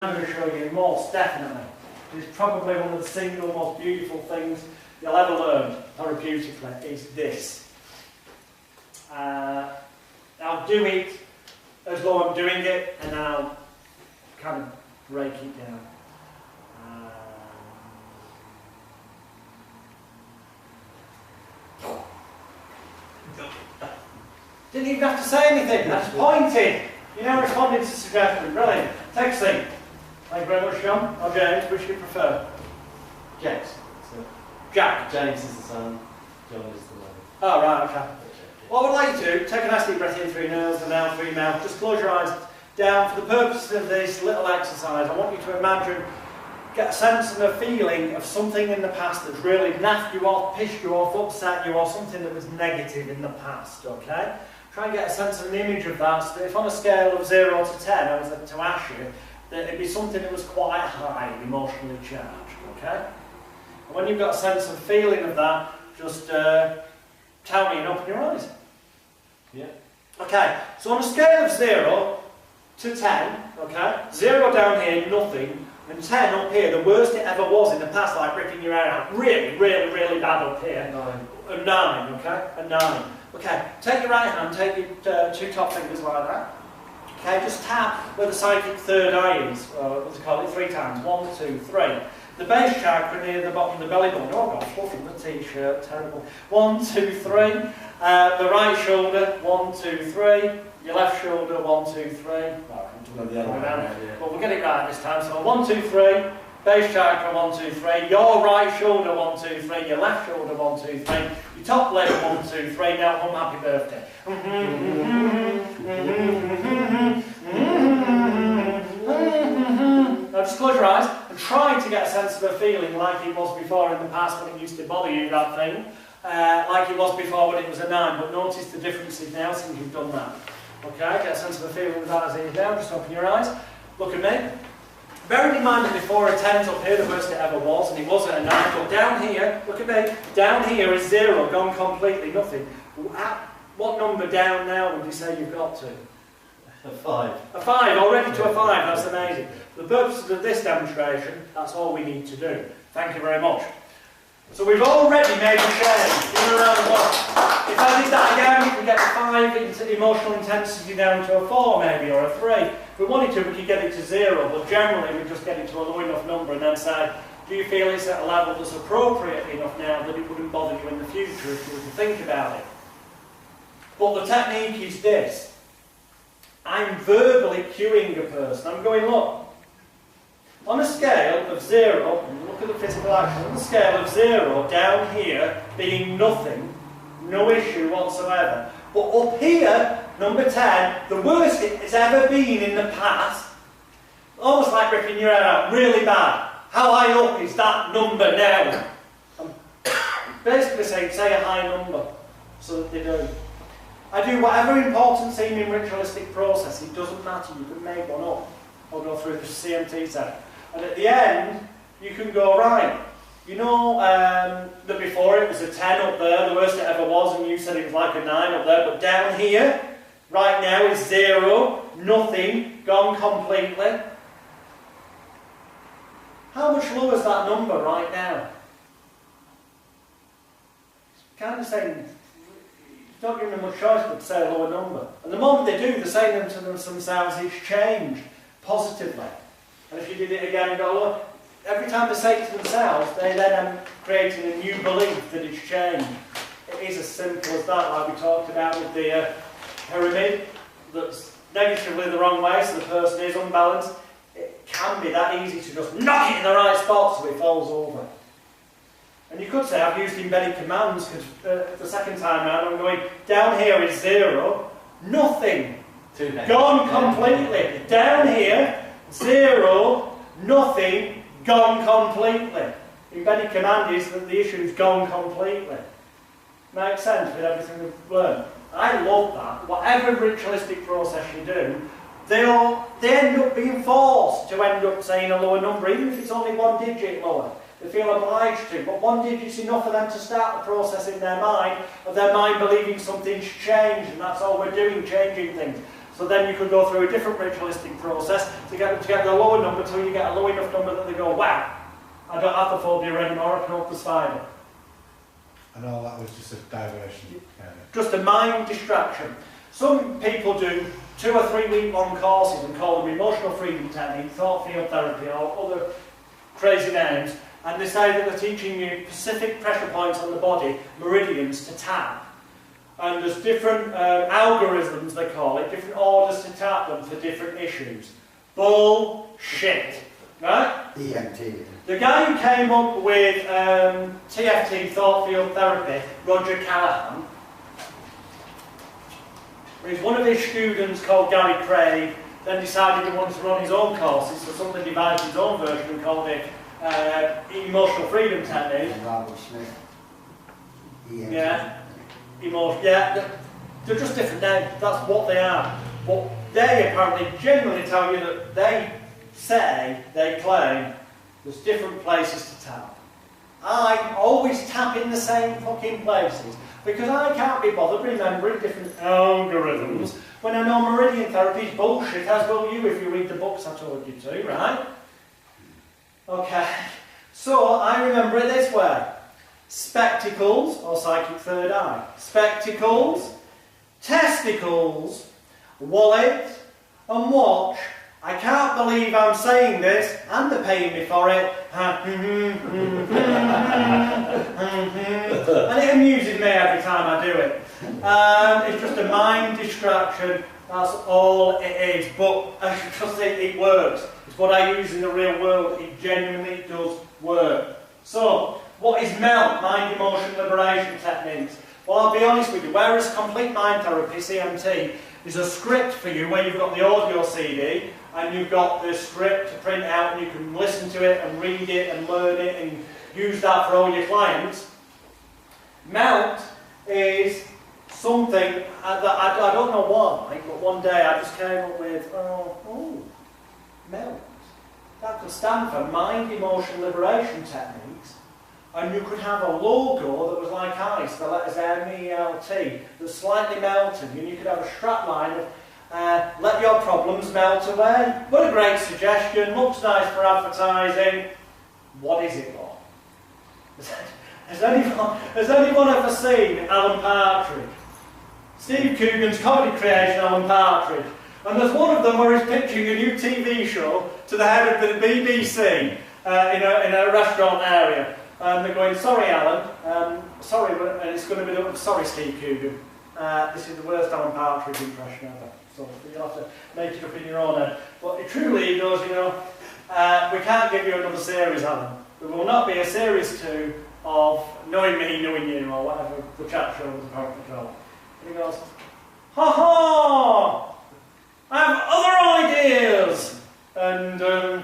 I'm going to show you most definitely. It's probably one of the single most beautiful things you'll ever learn therapeutically is this. I'll do it as though I'm doing it and then I'll kind of break it down. Didn't even have to say anything, I just pointed. You're now responding to suggestion. Brilliant. Take a seat. Thank you very much, John. Or James, which do you prefer? James. Jack. James is the son, John is the mother. Oh, right, okay. What I would like you to do, take a nice deep breath in through your nose and out through your mouth. Just close your eyes down. For the purpose of this little exercise, I want you to imagine, get a sense and a feeling of something in the past that's really naffed you off, pissed you off, upset you, or something that was negative in the past, okay? Try and get a sense of an image of that, so that if on a scale of 0 to 10, I was to ask you, that it'd be something that was quite high, emotionally charged, okay? And when you've got a sense of feeling of that, just tell me and open your eyes. Yeah. Okay, so on a scale of 0 to 10, okay, 0 down here, nothing, and 10 up here, the worst it ever was in the past, like ripping your hair out, really, really, really bad up here. 9. A 9, okay, a 9. Okay, take your right hand, take your two top fingers like that. Okay, just tap where the psychic third eye is, or what do you call it, 3 times. 1, 2, 3. The base chakra near the bottom of the belly button. Oh, I've got fluff in the t-shirt, terrible. 1, 2, 3. The right shoulder, 1, 2, 3. Your left shoulder, 1, 2, 3. Right, but we'll get it right this time. So 1, 2, 3. Base chakra, 1, 2, 3. Your right shoulder, 1, 2, 3. Your left shoulder, 1, 2, 3. Your top leg, 1, 2, 3. Now, hum, happy birthday. Now just close your eyes and try to get a sense of a feeling like it was before in the past when it used to bother you, that thing. Like it was before when it was a 9, but notice the differences now since you've done that. Okay, get a sense of a feeling with that as it is now. Just open your eyes, look at me. Bearing in mind that before a 10's up here, the worst it ever was, and it wasn't a 9, but down here, look at me, down here is 0, gone completely, nothing. What number down now would you say you've got to? A 5. A 5, already to a 5, that's amazing. For the purposes of this demonstration, that's all we need to do. Thank you very much. So we've already made a change. Give it a round of applause. If I did that again, we could get 5 emotional intensity down to a 4 maybe, or a 3. If we wanted to, we could get it to 0, but generally we just get it to a low enough number and then say, do you feel it's at a level that's appropriate enough now that it wouldn't bother you in the future if you were to think about it? But the technique is this. I'm verbally cueing a person. I'm going, look, on a scale of 0, and look at the physical action, on a scale of 0, down here being nothing, no issue whatsoever, but up here, number 10, the worst it has ever been in the past, almost like ripping your hair out, really bad. How high up is that number now? I'm basically saying, say a high number, so that they do. I do whatever important seeming ritualistic process, it doesn't matter, you can make one up, or go through the CMT set. And at the end, you can go, right, you know that before it was a 10 up there, the worst it ever was, and you said it was like a 9 up there, but down here, right now is 0, nothing, gone completely. How much lower is that number right now? It's kind of saying, don't give them much choice but to say a lower number. And the moment they do, they're saying to themselves, it's changed positively. And if you did it again and go, look, every time they say it to themselves, they then are creating a new belief that it's changed. It is as simple as that, like we talked about with the pyramid, that's negatively the wrong way, so the person is unbalanced. It can be that easy to just knock it in the right spot so it falls over. And you could say I've used embedded commands because the second time round I'm going, down here is 0, nothing, gone completely. Down here, 0, nothing, gone completely. Embedded command is that the issue's gone completely. Makes sense with everything we've learned. I love that. Whatever ritualistic process you do, they end up being forced to end up saying a lower number, even if it's only 1 digit lower. They feel obliged to, but 1 digit's enough for them to start the process in their mind, of their mind believing something's changed, and that's all we're doing, changing things. So then you could go through a different ritualistic process to get them to get the lower number till you get a low enough number that they go, wow, I don't have the phobia anymore, I can up the spider. And all that was just a diversion. Just a mind distraction. Some people do 2 or 3 week long courses and call them emotional freedom technique, thought field therapy, or other crazy names, and they say that they're teaching you specific pressure points on the body, meridians to tap. And there's different algorithms, they call it, different orders to tap them for different issues. Bullshit. Right? EFT. The guy who came up with TFT, thought field therapy, Roger Callahan, is one of his students called Gary Craig, then decided he wanted to run his own courses, so somebody devised his own version and called it emotional freedom technique. And Robert Smith. EFT. Yeah. Yeah, they're just different names, that's what they are. But they apparently genuinely tell you that they claim, there's different places to tap. I always tap in the same fucking places because I can't be bothered remembering different algorithms when I know meridian therapy is bullshit, as will you if you read the books I told you to, right? Okay, so I remember it this way. Spectacles, or psychic third eye. Spectacles, testicles, wallet, and watch. I can't believe I'm saying this, and they're paying me for it. And it amuses me every time I do it. It's just a mind distraction, that's all it is. But because it works. It's what I use in the real world, it genuinely does work. So, what is MELT, Mind Emotion Liberation Techniques? Well, I'll be honest with you, whereas Complete Mind Therapy, CMT, is a script for you where you've got the audio CD and you've got the script to print out and you can listen to it and read it and learn it and use that for all your clients. MELT is something that I don't know why, but one day I just came up with, MELT. That could stand for Mind Emotion Liberation Techniques. And you could have a logo that was like ice, the letters M-E-L-T, that's slightly melting, and you could have a strap line of let your problems melt away. What a great suggestion, looks nice for advertising. What is it for? Has anyone ever seen Alan Partridge? Steve Coogan's comedy creation, Alan Partridge. And there's one of them where he's pitching a new TV show to the head of the BBC in a restaurant area. And they're going, sorry Alan, sorry, and it's going to be, sorry Steve Coogan, this is the worst Alan Partridge impression ever. So you'll have to make it up in your own head. But it truly goes, we can't give you another series, Alan. There will not be a series 2 of Knowing Me, Knowing You, or whatever the chat show was apparently called. And he goes, ha ha! I have other ideas! And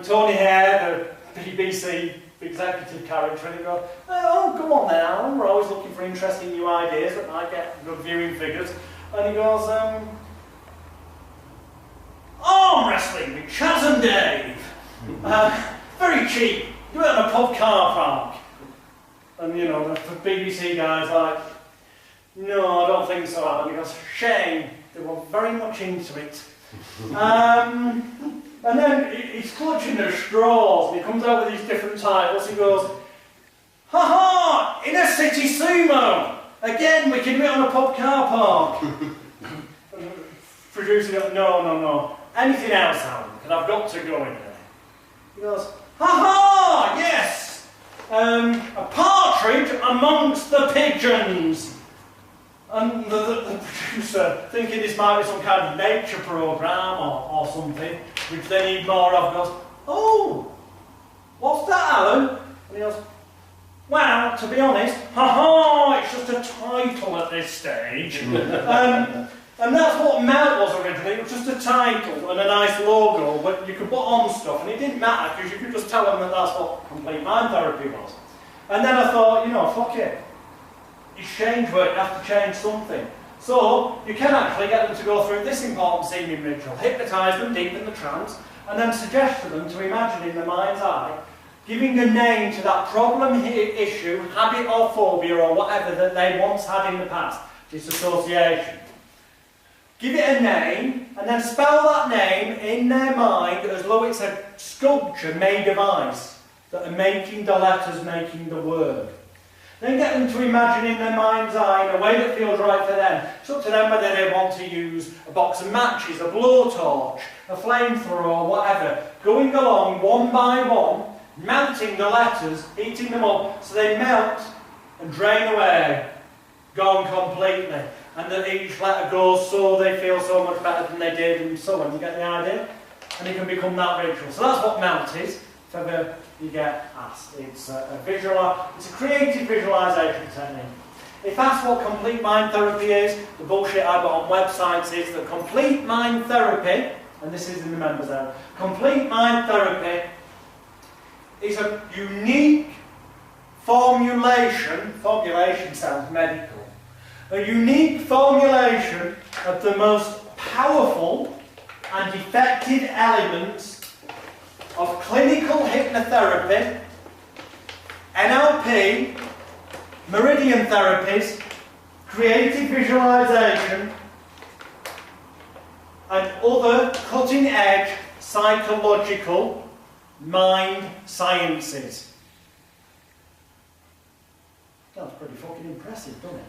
Tony Hare, the BBC executive character, and he goes, oh, come on then, Alan, we're always looking for interesting new ideas that might get good viewing figures. And he goes, arm wrestling with Chaz and Dave. Very cheap. Do it on a pub car park. And the BBC guy's like, no, I don't think so, Alan. He goes, shame. They were very much into it. And then he's clutching the straws and he comes out with these different titles. He goes, ha ha, Inner City Sumo. Again, we can do it on a pub car park. Producer goes, no. Anything else, Alan? Because I've got to go in there. He goes, ha ha, yes. A partridge amongst the pigeons. And the producer, thinking this might be some kind of nature programme or something, which they need more of, goes, oh, what's that, Alan? And he goes, well, to be honest, it's just a title at this stage. And that's what MELT was originally, it was just a title and a nice logo, but you could put on stuff, and it didn't matter, because you could just tell them that that's what Complete Mind Therapy was. And then I thought, fuck it. It's change work, you have to change something. So, you can actually get them to go through this important seeming ritual, hypnotise them deep in the trance, and then suggest to them to imagine in their mind's eye, giving a name to that problem, issue, habit or phobia or whatever that they once had in the past, disassociation. give it a name, and then spell that name in their mind as though it's a sculpture made of ice that are making the letters, making the word. Then get them to imagine in their mind's eye in a way that feels right for them. It's up to them whether they want to use a box of matches, a blowtorch, a flamethrower or whatever, going along one by one, melting the letters, heating them up so they melt and drain away, gone completely. And that each letter goes so they feel so much better than they did, and so on. You get the idea? And it can become that ritual. So that's what melt is, if ever you get asked. It's it's a creative visualisation technique. If asked what complete mind therapy is, the bullshit I got on websites is that complete mind therapy, and this is in the members area, complete mind therapy is a unique formulation sounds medical, a unique formulation of the most powerful and effective elements of clinical hypnotherapy, NLP, meridian therapies, creative visualization, and other cutting-edge psychological mind sciences. Sounds pretty fucking impressive, doesn't it?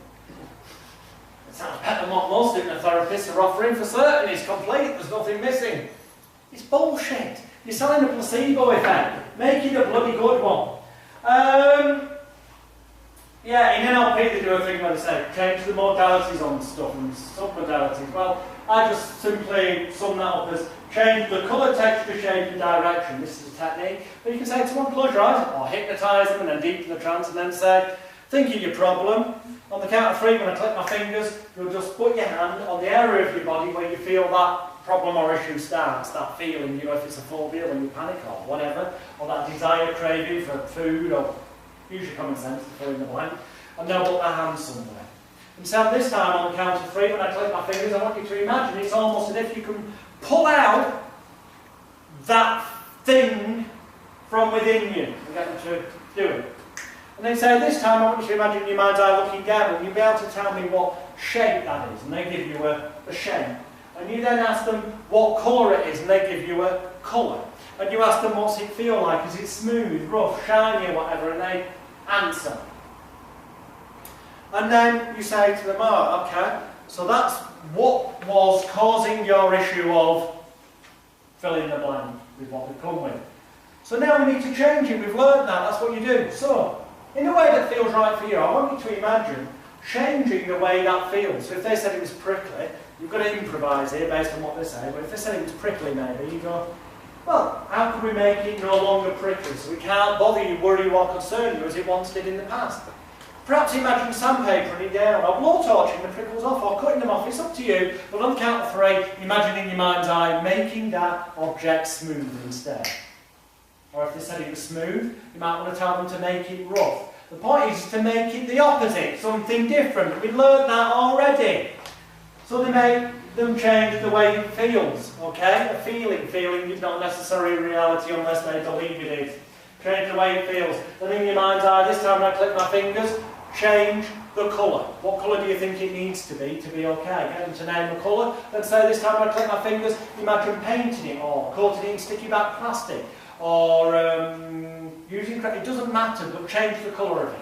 It sounds better than what most hypnotherapists are offering for certain. It's complete, there's nothing missing. It's bullshit. You're selling a placebo effect. Make it a bloody good one. Yeah, in NLP they do a thing where they say, change the modalities on stuff and sub-modalities. Well, I just simply sum that up as change the colour, texture, shape and direction. This is a technique. But you can say to someone, close your eyes, or hypnotise them and then deepen the trance and then say, think of your problem. On the count of 3, when I click my fingers, you'll just put your hand on the area of your body where you feel that problem or issue starts, that feeling, you know, if it's a phobia when you panic or whatever, or that desire, craving for food, or use your common sense to fill in the blank, and then put their hand somewhere. And so this time on the count of 3, when I click my fingers, I want you to imagine it's almost as if you can pull out that thing from within you and get them to do it. And they say, this time I want you to imagine in your mind's eye looking down, and you'll be able to tell me what shape that is, and they give you a shape. And you then ask them what colour it is, and they give you a colour. And you ask them what's it feel like, is it smooth, rough, shiny or whatever, and they answer. And then you say to them, oh, okay, so that's what was causing your issue of fill in the blank with what we come with. So now we need to change it, we've learned that, that's what you do. So, in a way that feels right for you, I want you to imagine changing the way that feels. So if they said it was prickly, you've got to improvise here based on what they say, but if they said it was prickly maybe, you go, well, how can we make it no longer prickly so we can't bother you, worry you or concern you as it once did in the past? Perhaps imagine sandpapering it down, or blowtorching the prickles off, or cutting them off, it's up to you, but on the count of 3, imagine in your mind's eye making that object smooth instead. Or if they said it was smooth, you might want to tell them to make it rough. The point is to make it the opposite, something different. We've learned that already. So they make them change the way it feels, okay? A feeling is not necessarily reality unless they believe it is. Change the way it feels. Then in your mind's eye, this time when I click my fingers, change the colour. What colour do you think it needs to be okay? Get them to name a colour. Then say this time when I click my fingers, imagine painting it or coating it in sticky back plastic. Or using, it doesn't matter, but change the colour of it.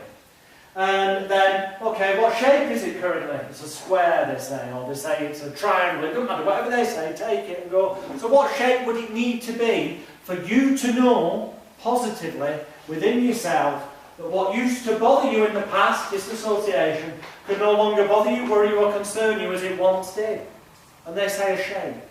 And then, okay, what shape is it currently? It's a square, they say, or they say it's a triangle, it doesn't matter, whatever they say, take it and go. So what shape would it need to be for you to know positively within yourself that what used to bother you in the past, disassociation, could no longer bother you, worry you or concern you as it once did? And they say a shape.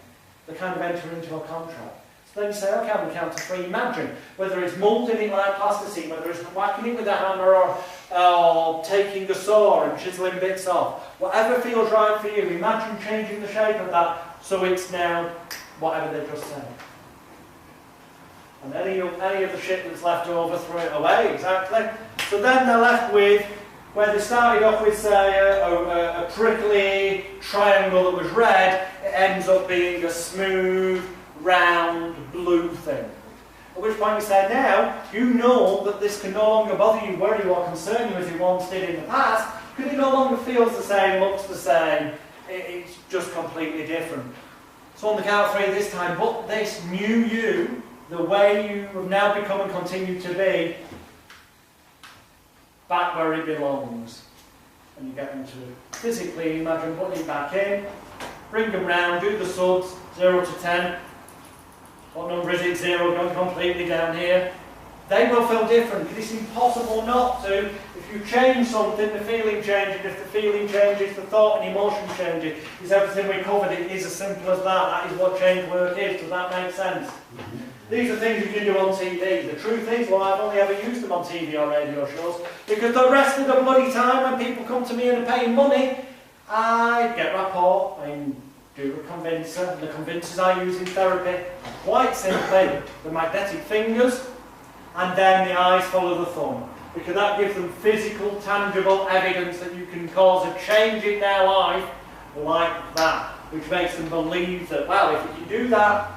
They kind of enter into a contract. Then you say, okay, on the count of 3, imagine whether it's moulding it like plasticine, whether it's whacking it with a hammer or taking a saw and chiseling bits off. Whatever feels right for you, imagine changing the shape of that so it's now whatever they just said. And any of the shit that's left over, throw it away, exactly. So then they're left with, where they started off with, say, a prickly triangle that was red, it ends up being a smooth, round, blue thing. At which point you say, now, you know that this can no longer bother you, worry you or concern you as it once did in the past, because it no longer feels the same, looks the same, it's just completely different. So on the count of 3 this time, put this new you, the way you have now become and continue to be, back where it belongs. And you get them to physically imagine putting it back in, bring them round, do the suds, 0 to 10. What number is it? 0, going completely down here. They will feel different, because it's impossible not to. If you change something, the feeling changes. If the feeling changes, the thought and emotion changes. Is everything we covered? It is as simple as that. That is what change work is. Does that make sense? These are things you can do on TV. The truth is, well, I've only ever used them on TV or radio shows, because the rest of the bloody time, when people come to me and are paying money, I get rapport, I do a convincer, and the convincers I use in therapy are quite simply the magnetic fingers, and then the eyes follow the thumb, because that gives them physical, tangible evidence that you can cause a change in their life like that, which makes them believe that, well, if you do that,